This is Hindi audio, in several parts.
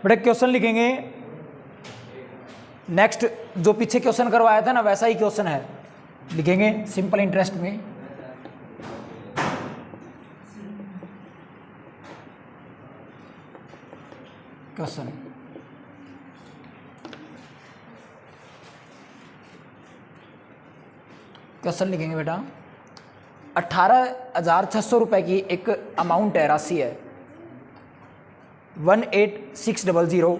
बेटा क्वेश्चन लिखेंगे नेक्स्ट, जो पीछे क्वेश्चन करवाया था ना वैसा ही क्वेश्चन है, लिखेंगे सिंपल इंटरेस्ट में। क्वेश्चन लिखेंगे बेटा 18,600 रुपये की एक अमाउंट है, राशि है 18600।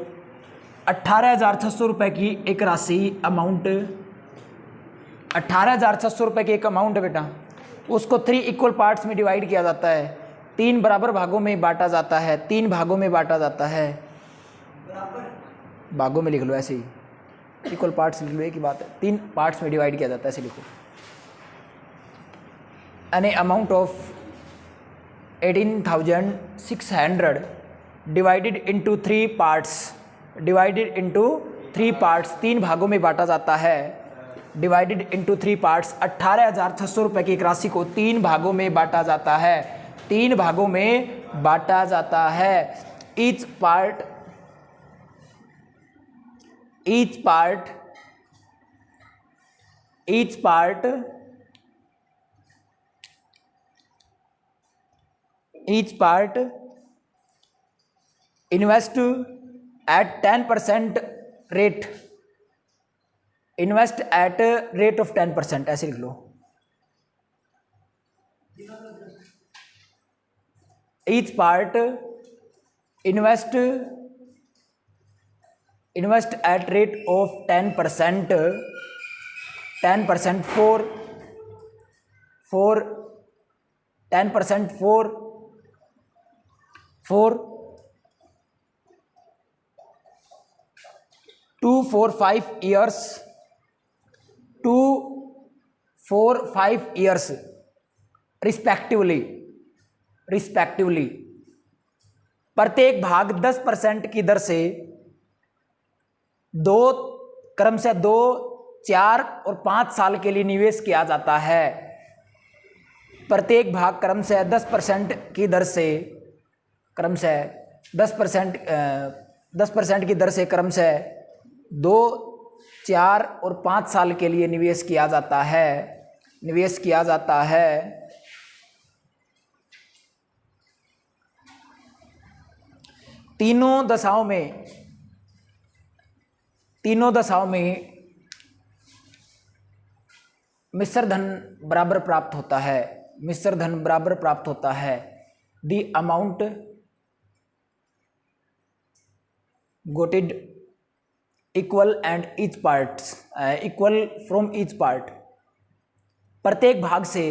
18,600 रुपये की एक राशि अमाउंट, 18,600 रुपये की एक अमाउंट है बेटा, उसको 3 इक्वल पार्ट्स में डिवाइड किया जाता है, 3 बराबर भागों में बांटा जाता है, 3 भागों में बांटा जाता है, भागों में लिख लो ऐसे ही, इक्वल पार्ट्स लिख लो, एक ही बात है, 3 पार्ट्स में डिवाइड किया जाता है, ऐसे लिखो। An amount of 18,600 divided into 3 parts, divided into 3 parts, 3 भागों में बांटा जाता है, डिवाइडेड इनटू 3 पार्ट्स। 18,600 रुपये की एक राशि को 3 भागों में बांटा जाता है, 3 भागों में बांटा जाता है। Each part invest at 10% rate, invest at rate of 10%, ऐसे लिख लो। each part invest at rate of 10%, 10% for 10% for 2, 4, 5 years, 2, 4, 5 years respectively. प्रत्येक भाग 10% की दर से 2, क्रमशः 2, 4 और 5 साल के लिए निवेश किया जाता है। प्रत्येक भाग क्रमशः 10% की दर से, क्रमशः 10% की दर से क्रमशः 2, 4 और 5 साल के लिए निवेश किया जाता है। तीनों दशाओं में मिश्र धन बराबर प्राप्त होता है। The amount GOATed equal and each parts, equal from each part. प्रत्येक भाग से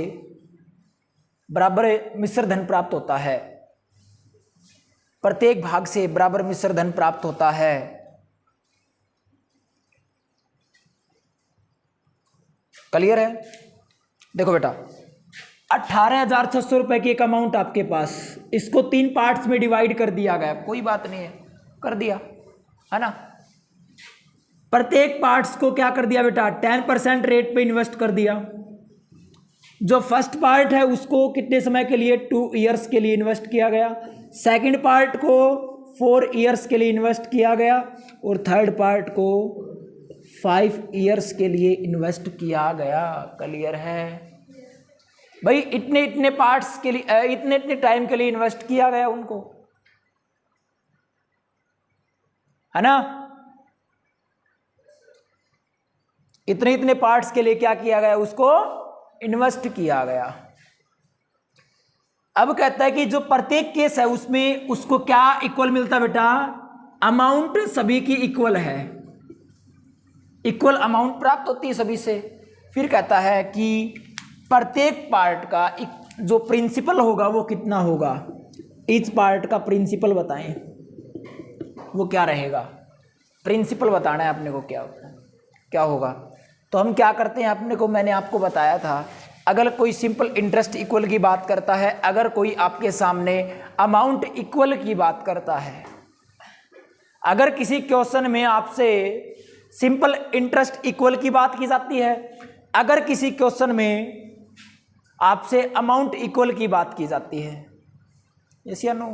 बराबर मिश्र धन प्राप्त होता है, प्रत्येक भाग से बराबर मिश्र धन प्राप्त होता है। क्लियर है? देखो बेटा 18,600 रुपए की एक अमाउंट आपके पास, इसको 3 पार्ट्स में डिवाइड कर दिया गया, कोई बात नहीं है, कर दिया है ना। प्रत्येक पार्ट्स को क्या कर दिया बेटा, 10% रेट पे इन्वेस्ट कर दिया। जो फर्स्ट पार्ट है उसको कितने समय के लिए, 2 इयर्स के लिए इन्वेस्ट किया गया। सेकंड पार्ट को 4 इयर्स के लिए इन्वेस्ट किया गया और थर्ड पार्ट को 5 इयर्स के लिए इन्वेस्ट किया गया। क्लियर है भाई? इतने पार्ट्स के लिए, इतने टाइम के लिए इन्वेस्ट किया गया उनको, है ना। इतने पार्ट्स के लिए क्या किया गया, उसको इन्वेस्ट किया गया। अब कहता है कि जो प्रत्येक केस है उसमें उसको क्या इक्वल मिलता है बेटा, अमाउंट सभी की इक्वल है, इक्वल अमाउंट प्राप्त होती है सभी से। फिर कहता है कि प्रत्येक पार्ट का जो प्रिंसिपल होगा वो कितना होगा, इस पार्ट का प्रिंसिपल बताएं, वो क्या रहेगा, प्रिंसिपल बताना है अपने को, क्या होगा। तो हम क्या करते हैं, अपने को मैंने आपको बताया था, अगर कोई सिंपल इंटरेस्ट इक्वल की बात करता है, अगर कोई आपके सामने अमाउंट इक्वल की बात करता है, अगर किसी क्वेश्चन में आपसे सिंपल इंटरेस्ट इक्वल की बात की जाती है, अगर किसी क्वेश्चन में आपसे अमाउंट इक्वल की बात की जाती है, यस या नो,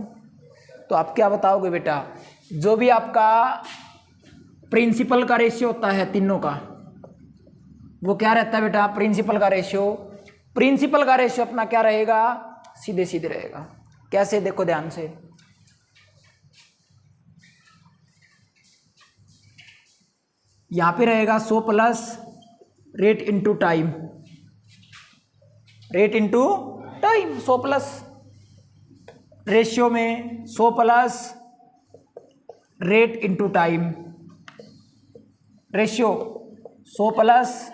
तो आप क्या बताओगे बेटा, जो भी आपका प्रिंसिपल का रेशियो होता है तीनों का, वो क्या रहता है बेटा? प्रिंसिपल का रेशियो। प्रिंसिपल का रेशियो अपना क्या रहेगा? सीधे सीधे रहेगा। कैसे? देखो ध्यान से, यहां पे रहेगा 100 plus rate into time, rate into time. 100 plus ratio में 100 plus rate into time, ratio 100 plus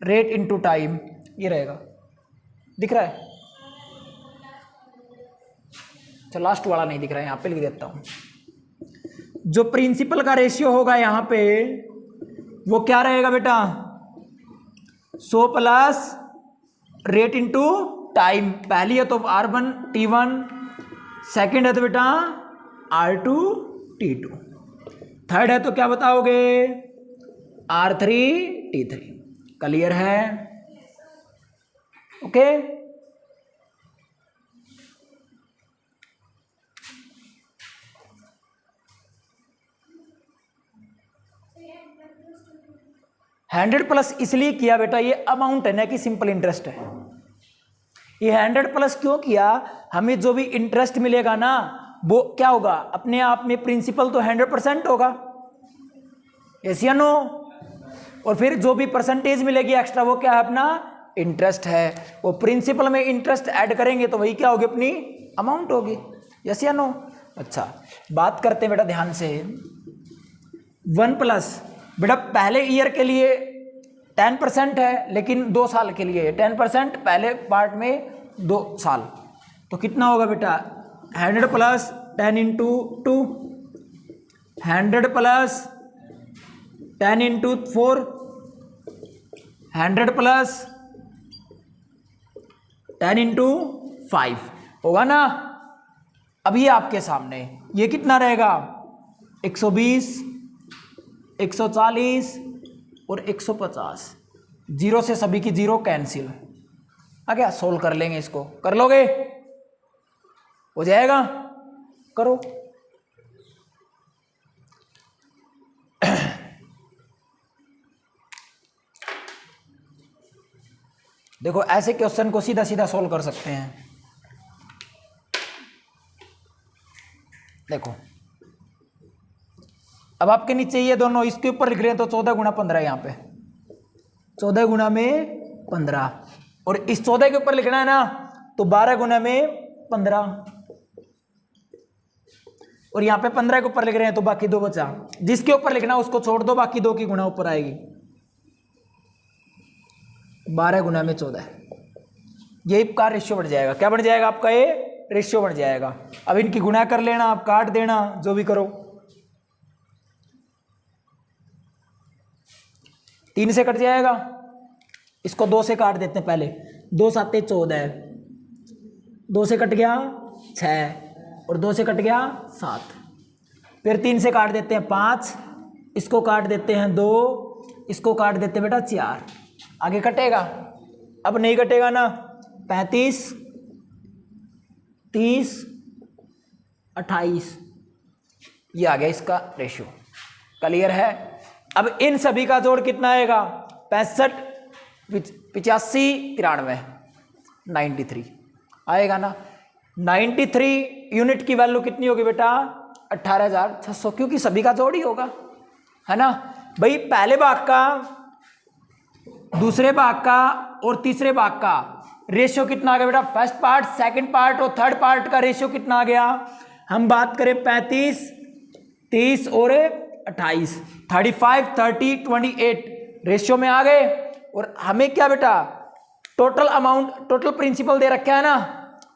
rate into time, ये रहेगा। दिख रहा है? चलो लास्ट वाला नहीं दिख रहा है, यहां पे लिख देता हूं। जो प्रिंसिपल का रेशियो होगा यहां पे, वो क्या रहेगा बेटा? 100 प्लस रेट इंटू टाइम। पहली है तो R1 T1, सेकंड है तो बेटा R2 T2, थर्ड है तो क्या बताओगे? R3 T3। क्लियर है? ओके। हंड्रेड प्लस इसलिए किया बेटा, ये अमाउंट है ना कि सिंपल इंटरेस्ट है। ये 100 प्लस क्यों किया? हमें जो भी इंटरेस्ट मिलेगा ना, वो क्या होगा? अपने आप में प्रिंसिपल तो 100% होगा, यस या नो? और फिर जो भी परसेंटेज मिलेगी एक्स्ट्रा, वो क्या है? अपना इंटरेस्ट है। वो प्रिंसिपल में इंटरेस्ट ऐड करेंगे तो वही क्या होगी? अपनी अमाउंट होगी, यस या नो? अच्छा, बात करते हैं बेटा ध्यान से। 1 प्लस बेटा पहले ईयर के लिए 10% है, लेकिन 2 साल के लिए 10%, पहले पार्ट में 2 साल, तो कितना होगा बेटा? 100 plus 10 into 2, 100 plus 10 into 4, 100 plus 10 into 5 होगा ना? अब ये आपके सामने ये कितना रहेगा? 120, 140 और 150। जीरो से सभी की जीरो कैंसिल। आ गया? सोल्व कर लेंगे इसको। कर लोगे? हो जाएगा? करो। देखो ऐसे क्वेश्चन को सीधा सीधा सोल्व कर सकते हैं। देखो अब आपके नीचे ये दोनों इसके ऊपर लिख रहे हैं तो 14 गुणा 15 यहाँ पे 14 गुणा में 15, और इस 14 के ऊपर लिखना है ना तो 12 गुणा में 15, और यहाँ पे 15 के ऊपर लिख रहे हैं तो बाकी 2 बचा। जिसके ऊपर लिखना उसको छोड़ दो, बाकी 2 की गुणा ऊपर आएगी। 12 गुणा में 14, ये का रेशियो बढ़ जाएगा। क्या बढ़ जाएगा आपका? ये रेशियो बढ़ जाएगा। अब इनकी गुणा कर लेना, आप काट देना, जो भी करो। 3 से कट जाएगा, इसको 2 से काट देते हैं पहले। 2 7 14, 2 से कट गया 6, और 2 से कट गया 7। फिर 3 से काट देते हैं 5, इसको काट देते हैं 2, इसको काट देते हैं बेटा 4। आगे कटेगा? अब नहीं कटेगा ना। 35, 30, 28, ये आ गया इसका रेशियो। क्लियर है? अब इन सभी का जोड़ कितना आएगा? 65, 85, 93, 93 आएगा ना। 93 यूनिट की वैल्यू कितनी होगी बेटा? 18,600, क्योंकि सभी का जोड़ ही होगा, है ना भाई। पहले भाग का, दूसरे भाग का और तीसरे भाग का रेशियो कितना आ गया बेटा? फर्स्ट पार्ट, सेकंड पार्ट और थर्ड पार्ट का रेशियो कितना आ गया? हम बात करें 35, 30 और 28, 35, 30, 28 रेशियो में आ गए। और हमें क्या बेटा? टोटल अमाउंट, टोटल प्रिंसिपल दे रखा है ना,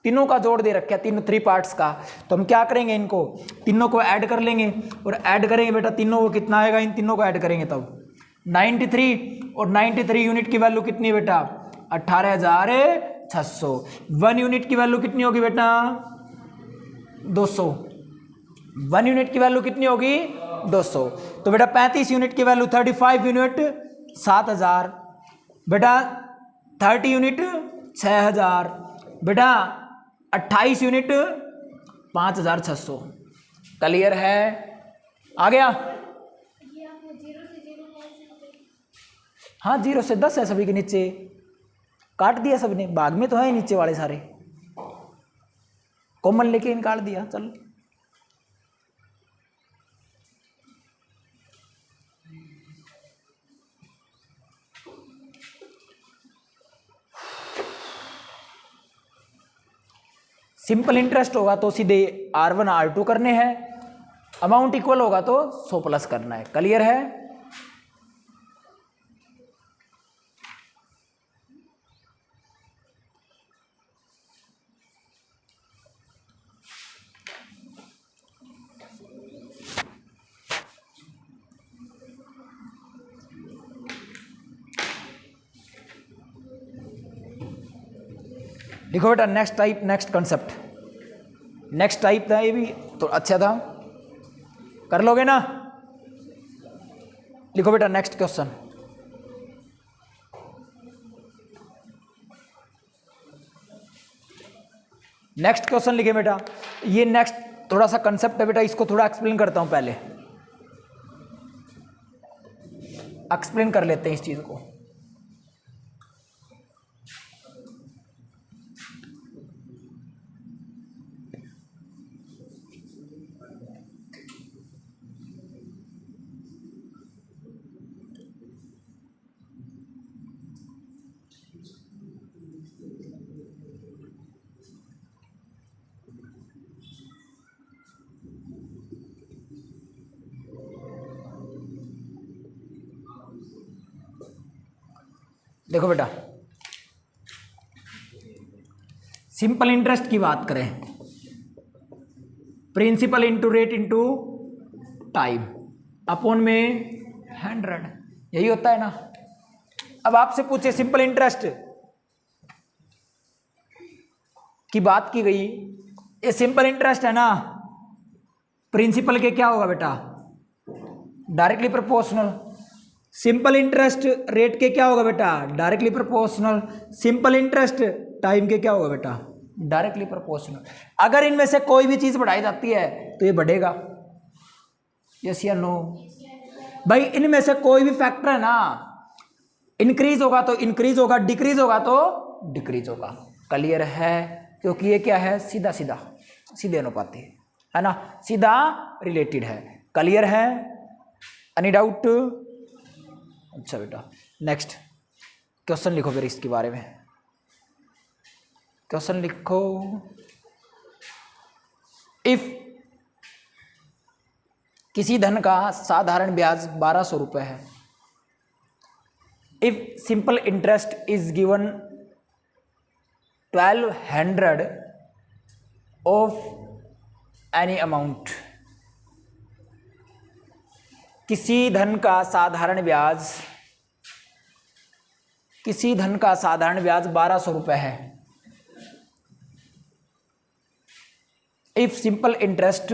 तीनों का जोड़ दे रखा है, तीनों 3 पार्ट्स का। तो हम क्या करेंगे? इनको तीनों को ऐड कर लेंगे, और ऐड करेंगे बेटा तीनों को, कितना आएगा? इन तीनों को ऐड करेंगे तब 93, और 93 यूनिट की वैल्यू कितनी है बेटा? 18,600। 1 यूनिट की वैल्यू कितनी होगी बेटा? 200। 1 यूनिट की वैल्यू कितनी होगी? 200। तो बेटा 35 यूनिट की वैल्यू 35 यूनिट 7,000, बेटा 30 यूनिट 6,000, बेटा 28 यूनिट 5,600। क्लियर है? आ गया? हाँ 0 से 10 है सभी के नीचे, काट दिया सबने, भाग में तो है नीचे वाले सारे, कॉमन लेके निकाल दिया। चल सिंपल इंटरेस्ट होगा तो सीधे R1 R2 करने हैं, अमाउंट इक्वल होगा तो 100 प्लस करना है। क्लियर है? लिखो बेटा next type, next concept, next type था ये भी तो अच्छा था, कर लोगे ना? लिखो बेटा नेक्स्ट क्वेश्चन। नेक्स्ट क्वेश्चन लिखे बेटा। ये नेक्स्ट थोड़ा सा कंसेप्ट है बेटा, इसको थोड़ा एक्सप्लेन करता हूं, पहले एक्सप्लेन कर लेते हैं इस चीज को। देखो बेटा, सिंपल इंटरेस्ट की बात करें, principal into rate into time upon में 100, यही होता है ना। अब आपसे पूछे सिंपल इंटरेस्ट की बात की गई, ये सिंपल इंटरेस्ट है ना, प्रिंसिपल के क्या होगा बेटा? Directly proportional. Simple interest rate के क्या होगा बेटा? Directly proportional. Simple interest time के क्या होगा बेटा? Directly proportional. अगर इनमें से कोई भी चीज बढ़ाई जाती है तो ये बढ़ेगा, यस या नो? भाई इनमें से कोई भी फैक्टर है ना, इंक्रीज होगा तो इंक्रीज होगा, डिक्रीज होगा तो डिक्रीज होगा। क्लियर है? क्योंकि ये क्या है? सीधा सीधा सीधे अनुपाती है ना, सीधा रिलेटेड है। क्लियर है? Any doubt? अच्छा बेटा नेक्स्ट क्वेश्चन लिखो फिर इसके बारे में। क्वेश्चन लिखो, इफ किसी धन का साधारण ब्याज 1200 रुपये है, if simple interest is given 1200 of any amount, किसी धन का साधारण ब्याज, किसी धन का साधारण ब्याज 1200 रुपये है। If simple interest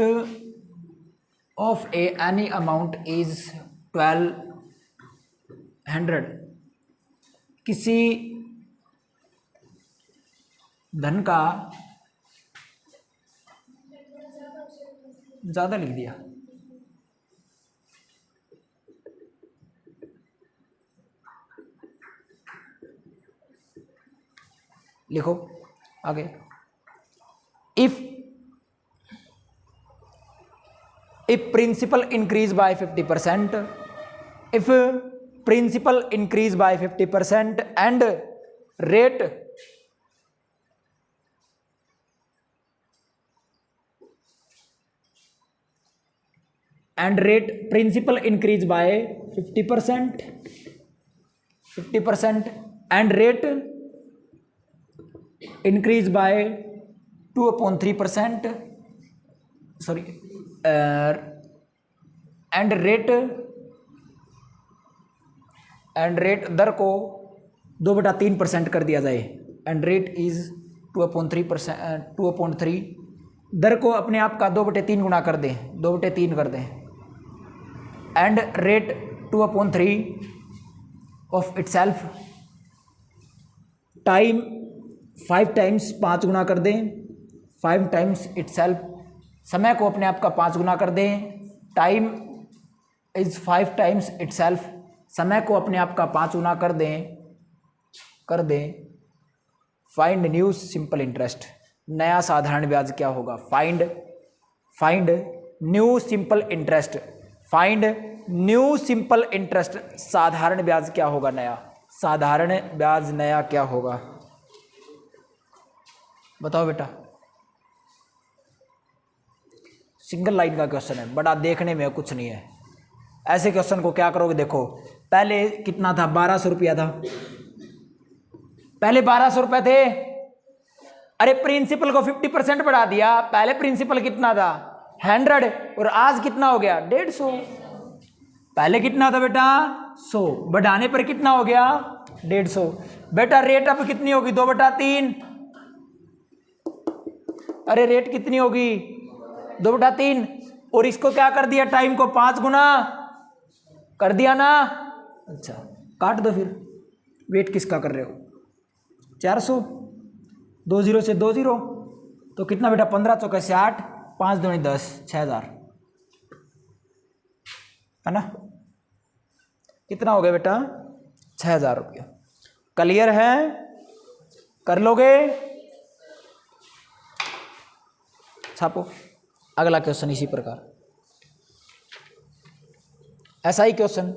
of any amount is 1200, किसी धन का, ज्यादा लिख दिया, लिखो आगे। If principal increase by 50%, if principal increase by 50% and rate principal increase by 50% and rate increase by 2/3%, sorry, and rate दर को 2/3% कर दिया जाए, एंड रेट इज 2/3 दर को अपने आप का 2/3 गुना कर दें, 2/3 कर दें, and rate 2/3 of itself, time 5 times 5 गुना कर दें, 5 टाइम्स इटसेल्फ समय को अपने आप का 5 गुना कर दें, टाइम इज 5 टाइम्स इटसेल्फ, समय को अपने आप का 5 गुना कर दें। फाइंड न्यू सिंपल इंटरेस्ट, नया साधारण ब्याज क्या होगा? Find new simple interest, find new simple interest, साधारण ब्याज क्या होगा? नया साधारण ब्याज नया क्या होगा? बताओ बेटा। सिंगल लाइन का क्वेश्चन है, बड़ा देखने में कुछ नहीं है। ऐसे क्वेश्चन को क्या करोगे? देखो पहले कितना था, 1200 रुपया था, पहले 1200 रुपए थे। अरे प्रिंसिपल को 50% बढ़ा दिया, पहले प्रिंसिपल कितना था 100 और आज कितना हो गया 150। पहले कितना था बेटा 100, बढ़ाने पर कितना हो गया 150। बेटा रेट अब कितनी होगी 2/3। अरे रेट कितनी होगी 2/3, और इसको क्या कर दिया, टाइम को 5 गुना कर दिया ना। अच्छा काट दो फिर, वेट किसका कर रहे हो 400, 2 0 से 2 0 तो कितना बेटा 15 चौके 60, 5 दूनी 10, 6000 है ना। कितना हो गया बेटा 6000 रुपया। क्लियर है? कर लोगे? छापो। अगला क्वेश्चन इसी प्रकार, ऐसा ही क्वेश्चन,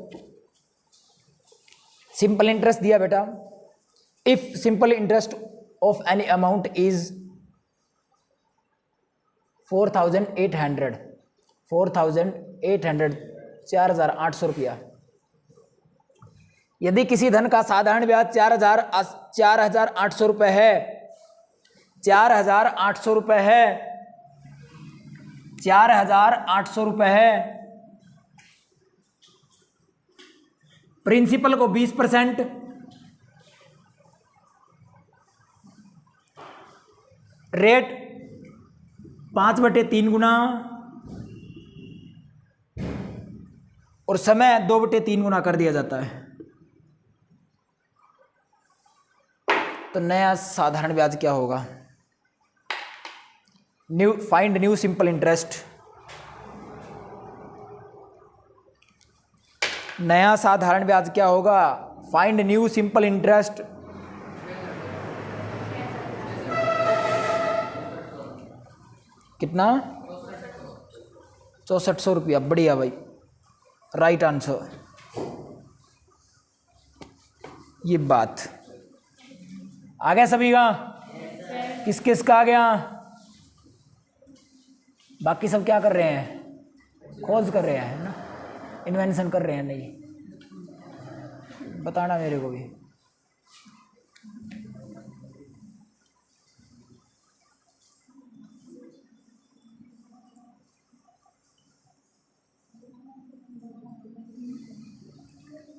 सिंपल इंटरेस्ट दिया बेटा। If simple interest of any amount is 4800, 4800 रुपया। यदि किसी धन का साधारण ब्याज 4800 रुपये है, 4800 रुपये है, 4800 रुपये है, प्रिंसिपल को 20%, रेट 5/3 गुना और समय 2/3 गुना कर दिया जाता है, तो नया साधारण ब्याज क्या होगा? फाइंड न्यू सिंपल इंटरेस्ट, नया साधारण ब्याज क्या होगा? Find new simple interest. कितना 6400 रुपया। बढ़िया भाई, राइट आंसर। ये बात आ गया सभी का? किस किस का आ गया? बाकी सब क्या कर रहे हैं? खोज कर रहे हैं ना, इन्वेंशन कर रहे हैं। नहीं बताना मेरे को भी।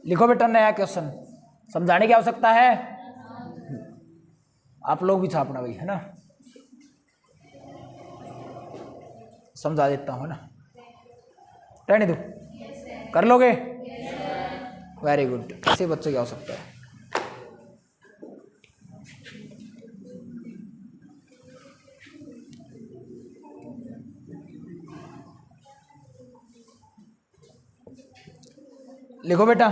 लिखो बेटा नया क्वेश्चन, समझाने की आवश्यकता है। आप लोग भी छापना भाई, है ना, समझा देता हूँ ना। रहने दो, कर लोगे? वेरी गुड, ऐसे बच्चों की आवश्यकता है। लिखो बेटा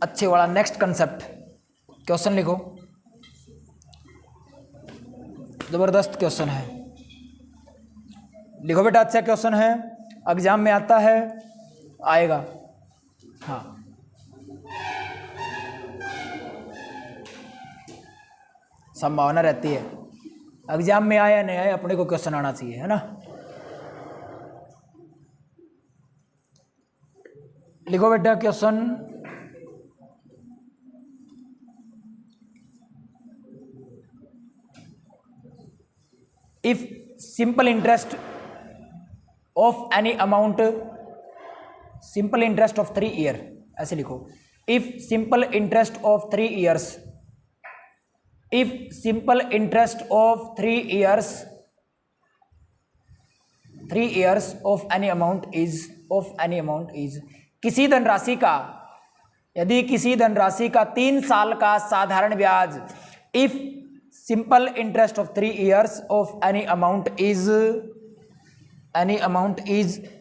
अच्छे वाला नेक्स्ट कंसेप्ट क्वेश्चन लिखो, जबरदस्त क्वेश्चन है। लिखो बेटा अच्छा क्वेश्चन है, एग्जाम में आता है, आएगा। हाँ संभावना रहती है, एग्जाम में आया नहीं आया अपने को क्वेश्चन आना चाहिए, है ना। लिखो बेटा question, if simple interest of any amount, simple interest of 3 year, ऐसे लिखो। If simple interest of 3 years, if simple interest of 3 years, 3 years of any amount is, किसी धनराशि का, यदि किसी धनराशि का 3 साल का साधारण ब्याज, if simple interest of 3 years of any amount is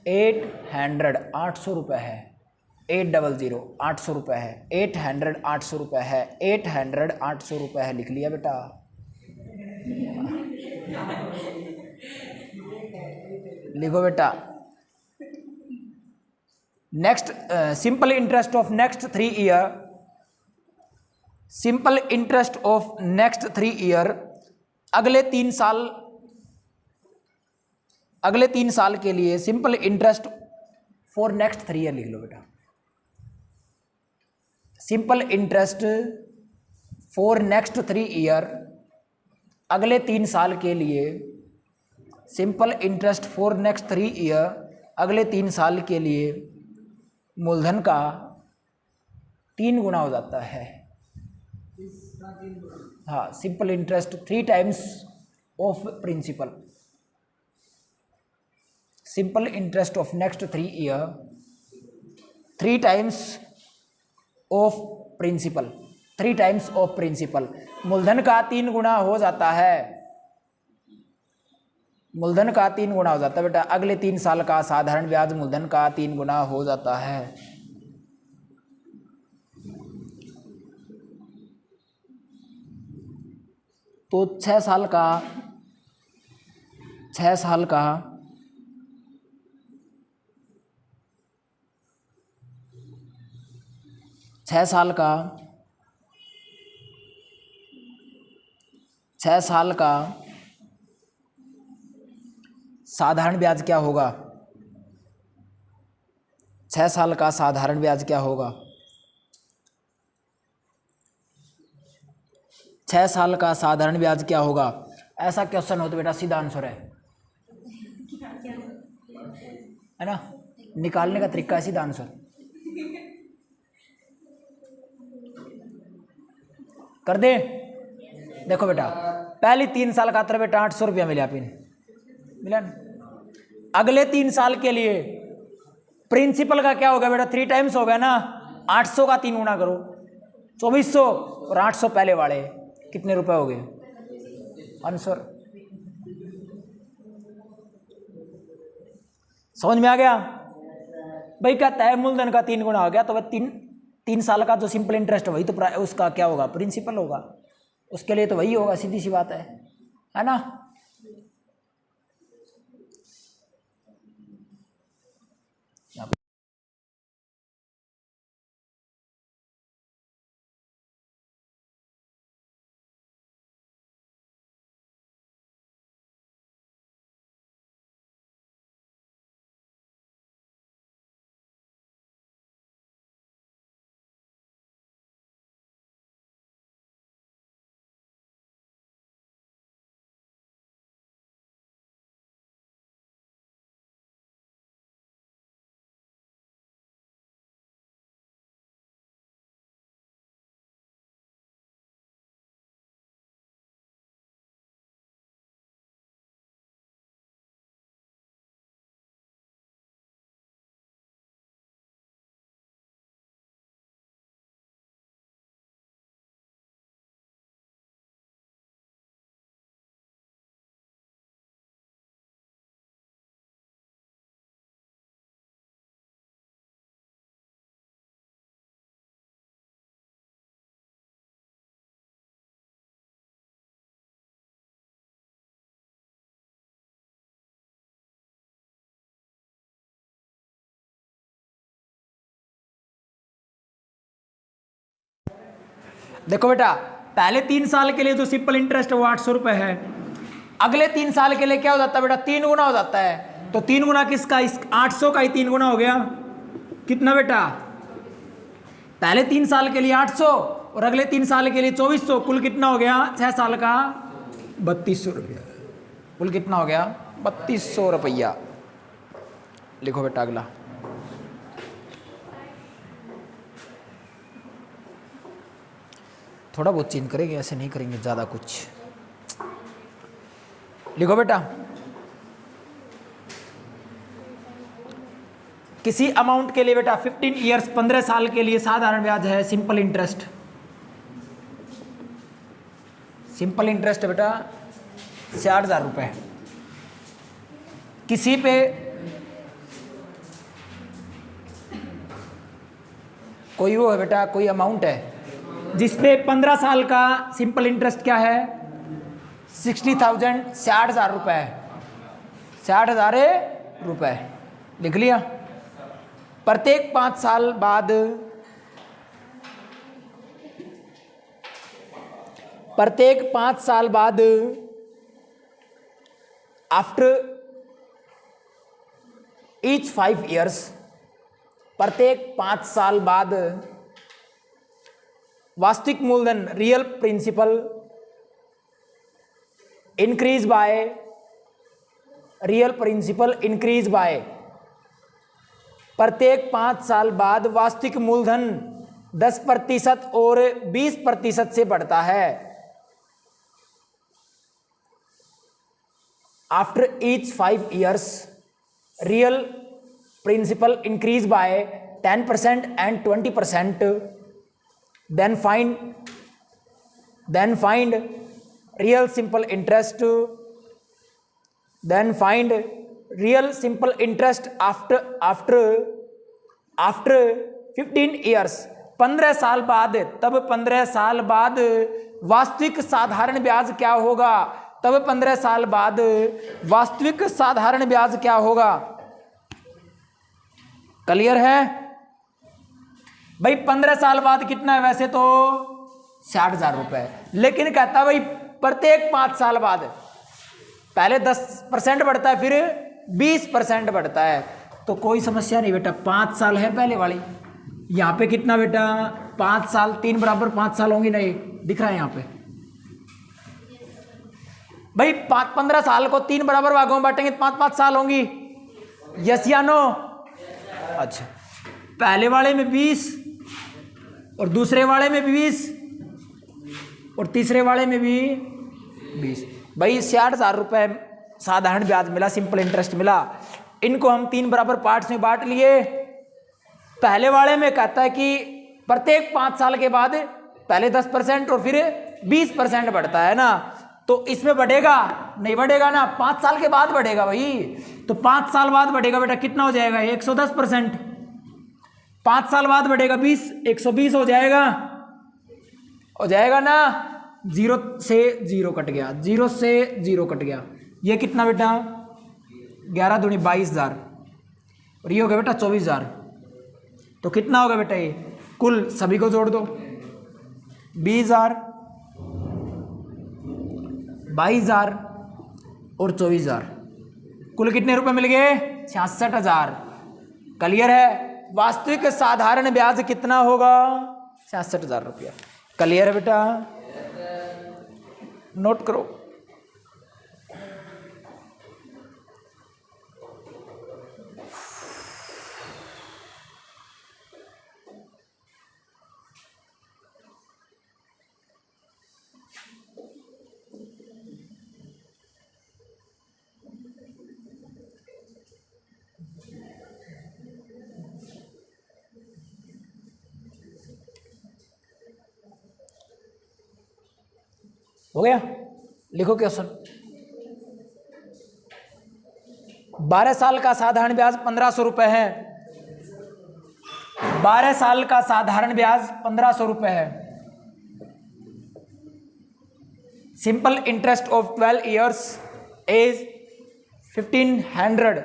800 800 रुपये है, 800 800 रुपये है, 800 800 रुपये है, 800 800 रुपये है। लिख लिया बेटा। लिखो बेटा। Next simple interest of next 3 year, simple interest of next 3 year, अगले 3 साल के लिए simple interest for next 3 year लिख लो बेटा। Simple interest for next 3 year, अगले 3 साल के लिए simple interest for next 3 year, अगले 3 साल के लिए मूलधन का 3 गुना हो जाता है। हाँ, simple interest 3 times of principal. Simple interest of next 3 year 3 times of principal, 3 times of principal. मूलधन का 3 गुना हो जाता है, मूलधन का 3 गुना हो जाता है बेटा। अगले 3 साल का साधारण ब्याज मूलधन का 3 गुना हो जाता है। तो 6 साल का 6 साल का 6 साल का 6 साल का साधारण ब्याज क्या होगा? 6 साल का साधारण ब्याज क्या होगा? 6 साल का साधारण ब्याज क्या होगा? ऐसा क्वेश्चन हो तो बेटा सीधा आंसर है ना, निकालने का तरीका है सीधा आंसर। कर दे। देखो बेटा, पहले 3 साल का बेटा 800 रुपया मिला मिला ना। अगले 3 साल के लिए प्रिंसिपल का क्या होगा बेटा? 3 times हो गया ना। 800 का 3 गुना करो, 2400, और 800 पहले वाले कितने रुपए हो गए? आंसर समझ में आ गया भाई? कहता है मूलधन का 3 गुना हो गया तो वह 3 साल का जो सिंपल इंटरेस्ट है वही तो उसका क्या होगा? प्रिंसिपल होगा। उसके लिए तो वही होगा, सीधी सी बात है ना। देखो बेटा, पहले 3 साल के लिए जो सिंपल इंटरेस्ट है वो 800 रुपये है। अगले 3 साल के लिए क्या हो जाता है बेटा? 3 गुना हो जाता है। तो 3 गुना किसका? इस 800 का ही 3 गुना हो गया। कितना बेटा? पहले 3 साल के लिए 800 और अगले 3 साल के लिए 2400, कुल कितना हो गया? 6 साल का 3200 रुपया। कुल कितना हो गया? 3200 रुपया। लिखो बेटा अगला। थोड़ा बहुत चेंज करेंगे, ऐसे नहीं करेंगे ज़्यादा कुछ। लिखो बेटा, किसी अमाउंट के लिए बेटा 15 ईयर्स 15 साल के लिए साधारण ब्याज है सिंपल इंटरेस्ट। सिंपल इंटरेस्ट है बेटा 60,000 रुपये। किसी पे कोई वो है बेटा, कोई अमाउंट है जिसपे 15 साल का सिंपल इंटरेस्ट क्या है 60,000, 60,000 रुपये, 60,000 रुपये लिख लिया। प्रत्येक 5 साल बाद, प्रत्येक 5 साल बाद आफ्टर ईच 5 ईयर्स, प्रत्येक 5 साल बाद वास्तविक मूलधन real principal increase by, real principal increase by, प्रत्येक 5 साल बाद वास्तविक मूलधन 10% और 20% से बढ़ता है। After each 5 years real principal increase by 10% and 20%, then find real simple interest, then find real simple interest after 15 years, 15 साल बाद। तब 15 साल बाद वास्तविक साधारण ब्याज क्या होगा, तब 15 साल बाद वास्तविक साधारण ब्याज क्या होगा। क्लियर है भाई। 15 साल बाद कितना है वैसे तो 60,000 रुपए, लेकिन कहता भाई प्रत्येक 5 साल बाद, पहले 10% बढ़ता है फिर 20% बढ़ता है, तो कोई समस्या नहीं बेटा। 5 साल है पहले वाली, यहाँ पे कितना बेटा 5 साल, 3 बराबर 5 साल होंगी, नहीं दिख रहा है यहाँ पे भाई। 15 साल को 3 बराबर भागों में बांटेंगे तो 5-5 साल होंगी, यस या नो। अच्छा, पहले वाले में 20 और दूसरे वाले में भी 20 और तीसरे वाले में भी 20, भाई 60,000 रुपये साधारण ब्याज मिला, सिंपल इंटरेस्ट मिला। इनको हम 3 बराबर पार्ट्स में बांट लिए। पहले वाले में कहता है कि प्रत्येक 5 साल के बाद पहले 10% और फिर 20% बढ़ता है ना, तो इसमें बढ़ेगा नहीं, बढ़ेगा ना, 5 साल के बाद बढ़ेगा भाई। तो 5 साल बाद बढ़ेगा बेटा, कितना हो जाएगा 110%। 5 साल बाद बढ़ेगा 20, 120 हो जाएगा, हो जाएगा ना। 0 से 0 कट गया, 0 से 0 कट गया। ये कितना बेटा 11 दूनी 22,000 और ये हो गया बेटा 24,000। तो कितना होगा बेटा ये कुल, सभी को जोड़ दो, 20,000, 22,000 और 24,000, कुल कितने रुपए मिल गए 66,000। क्लियर है। वास्तविक साधारण ब्याज कितना होगा 66,000 रुपया। क्लियर है बेटा, नोट करो। हो गया, लिखो क्वेश्चन। 12 साल का साधारण ब्याज 1,500 रुपए है। 12 साल का साधारण ब्याज 1,500 रुपए है। Simple interest of 12 years is 1,500।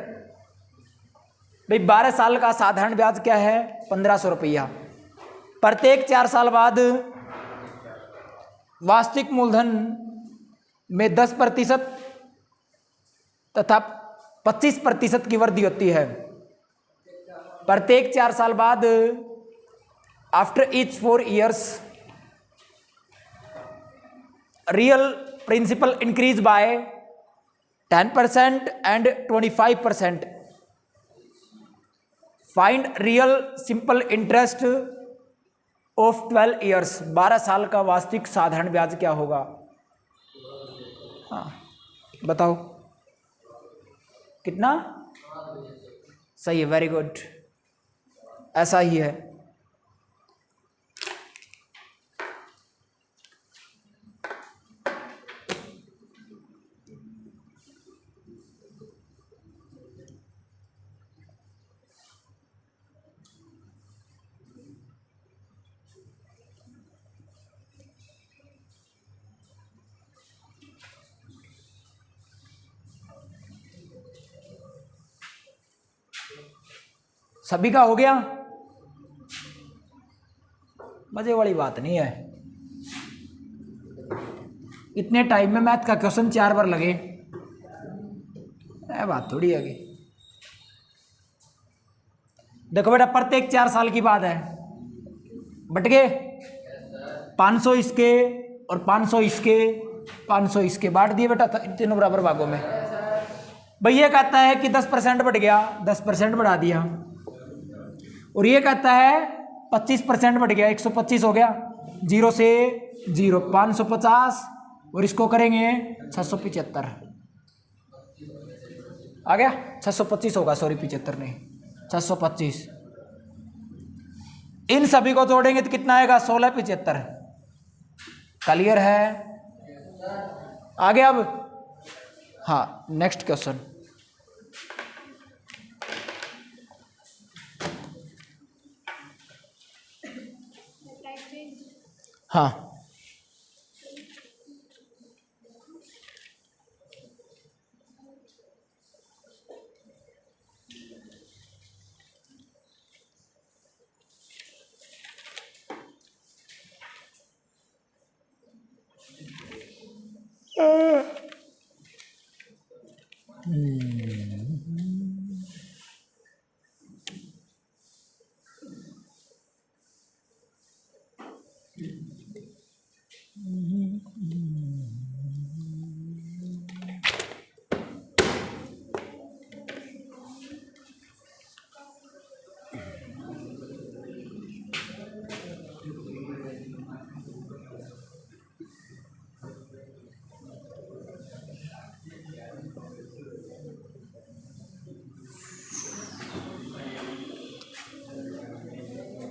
भाई 12 साल का साधारण ब्याज क्या है 1,500 रुपया। प्रत्येक 4 साल बाद वास्तविक मूलधन में 10% तथा 25% की वृद्धि होती है। प्रत्येक 4 साल बाद after each 4 years real principal increase by 10% and 25%। Find real simple interest of 12 years. 12 साल का वास्तविक साधारण ब्याज क्या होगा। हाँ बताओ कितना सही है, वेरी गुड, ऐसा ही है। सभी का हो गया। मजे वाली बात नहीं है, इतने टाइम में मैथ का क्वेश्चन 4 बार लगे, यह बात थोड़ी है। देखो बेटा, प्रत्येक 4 साल की बात है, बट गए 500 इसके और 500 इसके, 500 इसके, बांट दिए बेटा तीनों बराबर भागों में। भाई ये कहता है कि 10% बढ़ गया, 10% बढ़ा दिया, और ये कहता है 25% बढ़ गया, 125 हो गया, 0 से 0 550, और इसको करेंगे 675 आ गया, 625 होगा, सॉरी 75 नहीं 625। इन सभी को जोड़ेंगे तो कितना आएगा, 1675। क्लियर है? आगे अब हाँ नेक्स्ट क्वेश्चन। हाँ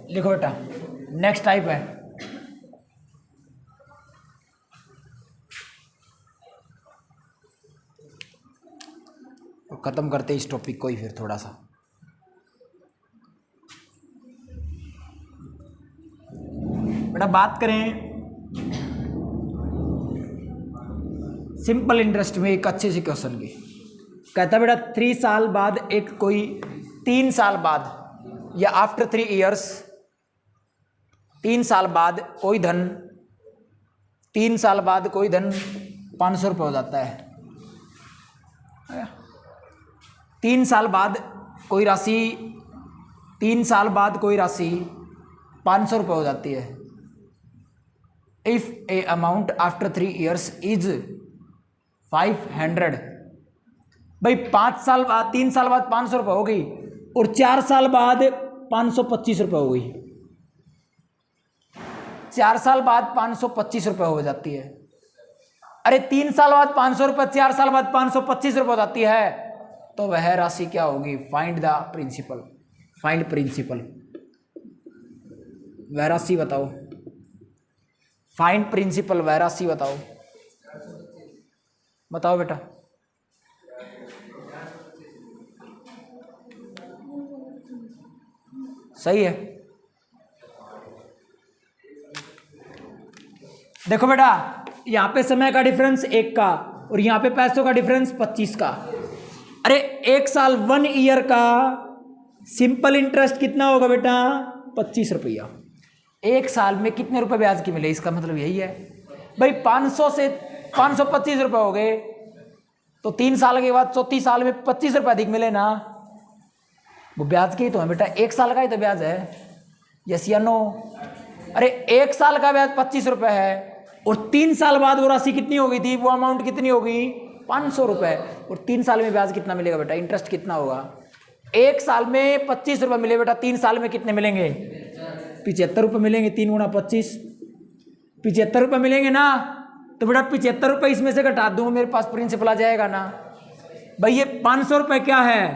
लिखो बेटा, नेक्स्ट टाइप है, और खत्म करते इस टॉपिक को ही फिर थोड़ा सा। बेटा बात करें सिंपल इंटरेस्ट में एक अच्छे से क्वेश्चन की। कहता है बेटा 3 साल बाद एक कोई 3 साल बाद या आफ्टर 3 ईयर्स 3 साल बाद कोई धन 3 साल बाद कोई धन 500 रुपये हो जाता है। 3 साल बाद कोई राशि 3 साल बाद कोई राशि 500 रुपये हो जाती है। If A amount after 3 years is 500। भाई 5 साल बाद 3 साल बाद 500 रुपये हो गई, और 4 साल बाद 525 रुपये हो गई। 4 साल बाद 525 रुपये हो जाती है। अरे 3 साल बाद 500 रुपये, 4 साल बाद 525 रुपये हो जाती है, तो वह राशि क्या होगी? Find the principal, find principal. वह राशि बताओ, फाइंड प्रिंसिपल, वह राशि बताओ, बताओ बेटा। सही है। देखो बेटा, यहां पे समय का डिफरेंस 1 का, और यहां पे पैसों का डिफरेंस 25 का। अरे 1 साल 1 ईयर का सिंपल इंटरेस्ट कितना होगा बेटा? 25 रुपया। 1 साल में कितने रुपए ब्याज की मिले, इसका मतलब यही है। भाई 500 से 525 रुपये हो गए, तो 3 साल के बाद 34 साल में 25 रुपये अधिक मिले ना, वो ब्याज के ही तो है बेटा। 1 साल का ही तो ब्याज है, यस या नो? अरे 1 साल का ब्याज 25 रुपये है, और 3 साल बाद वो राशि कितनी हो गई थी, वो अमाउंट कितनी होगी? 500 रुपये। और 3 साल में ब्याज कितना मिलेगा बेटा, इंटरेस्ट कितना होगा? 1 साल में 25 रुपये मिले बेटा, 3 साल में कितने मिलेंगे? 75 रुपये मिलेंगे। 3 गुणा 25, 75 रुपये मिलेंगे ना। तो बेटा 75 रुपये इसमें से घटा दूँ, मेरे पास प्रिंसिपल आ जाएगा ना। भाई ये 500 रुपये क्या है?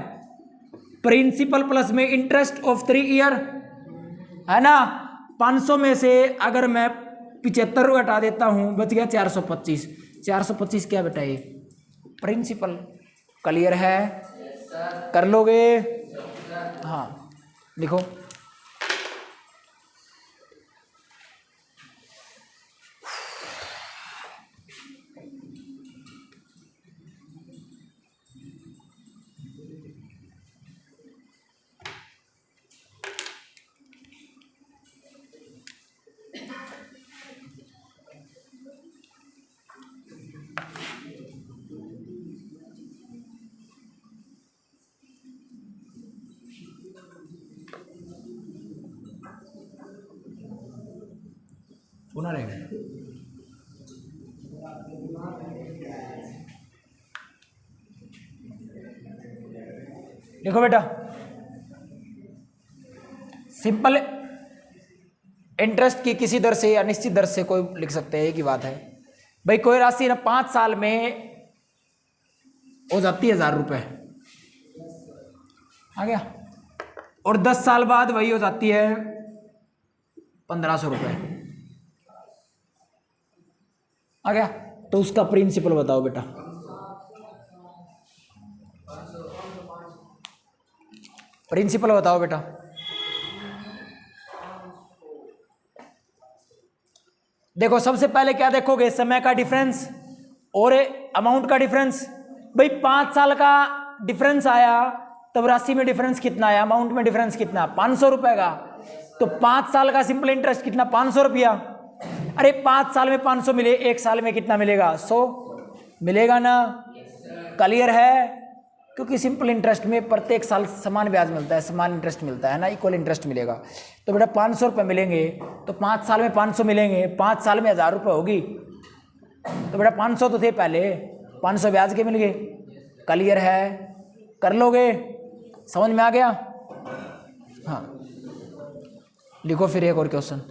प्रिंसिपल प्लस में इंटरेस्ट ऑफ 3 ईयर है ना। 500 में से अगर मैं 75 हटा देता हूं, बच गया 425। 425 क्या बेटा? ये प्रिंसिपल। क्लियर है? कर लोगे? हाँ लिखो। पुनः रहेगा। देखो बेटा, सिंपल इंटरेस्ट की किसी दर से या निश्चित दर से कोई लिख सकते हैं, एक ही बात है भाई। कोई राशि ना 5 साल में हो जाती है 1000 रुपये, आ गया, और 10 साल बाद वही हो जाती है 1500 रुपये, आ गया। तो उसका प्रिंसिपल बताओ बेटा। प्रिंसिपल बताओ बेटा। देखो सबसे पहले क्या देखोगे, समय का डिफरेंस और अमाउंट का डिफरेंस। भाई 5 साल का डिफरेंस आया तब राशि में डिफरेंस कितना आया, अमाउंट में डिफरेंस कितना, 500 रुपए का। तो 5 साल का सिंपल इंटरेस्ट कितना, 500 रुपया। अरे 5 साल में 500 मिले, 1 साल में कितना मिलेगा, 100 मिलेगा ना। क्लियर है, क्योंकि सिंपल इंटरेस्ट में प्रत्येक साल समान ब्याज मिलता है, समान इंटरेस्ट मिलता है ना, इक्वल इंटरेस्ट मिलेगा। तो बेटा 500 रुपये मिलेंगे, तो 5 साल में 500 मिलेंगे, 5 साल में 1000 रुपये होगी। तो बेटा 500 तो थे पहले, 500 ब्याज के मिल गए। क्लियर है, कर लोगे, समझ में आ गया। हाँ लिखो फिर एक और क्वेश्चन।